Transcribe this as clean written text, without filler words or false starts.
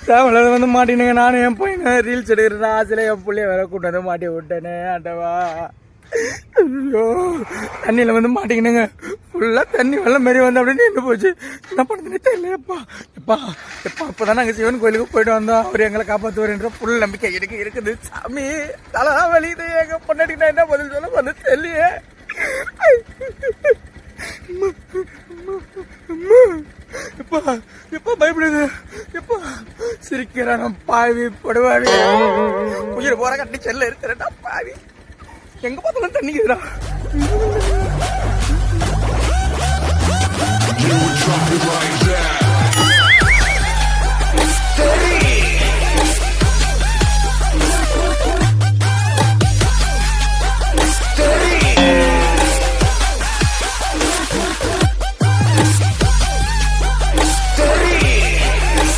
தேவையில்லாத வந்து மாட்டினுங்க. நானும் என் பையனை ரீல்ஸ் எடுக்கிற ஆசையில் என் பிள்ளைய வேற கூட்டு வந்து மாட்டி விட்டேனே ஆண்டவா. ஐயோ தண்ணியில் வந்து மாட்டிக்கினுங்க. ஃபுல்லாக தண்ணி வெள்ளம் மாரி வந்து அப்படின்னு நின்று போச்சு. என்ன பண்ணுறதுனே தெரியலையப்பா. எப்பா இப்போ தான் நாங்கள் சிவன் கோயிலுக்கு போயிட்டு வந்தோம். அவர் எங்களை காப்பாற்றுவார்ன்ற ஃபுல் நம்பிக்கை எனக்கு இருக்குது. சாமி தலைதான் வலியுது. எங்கள் பொண்ணாடி நான் என்ன பதில் சொல்ல வந்து தெரியலையே. எப்பா எப்பா பயப்படுது. எப்பா சிரிக்கிறான் பாவி படுவாவி. உயிர் போற கட்டி செல்ல இருக்கிறேன்டா பாவி. எங்க பார்த்தாலும் தண்ணிக்குதுடா.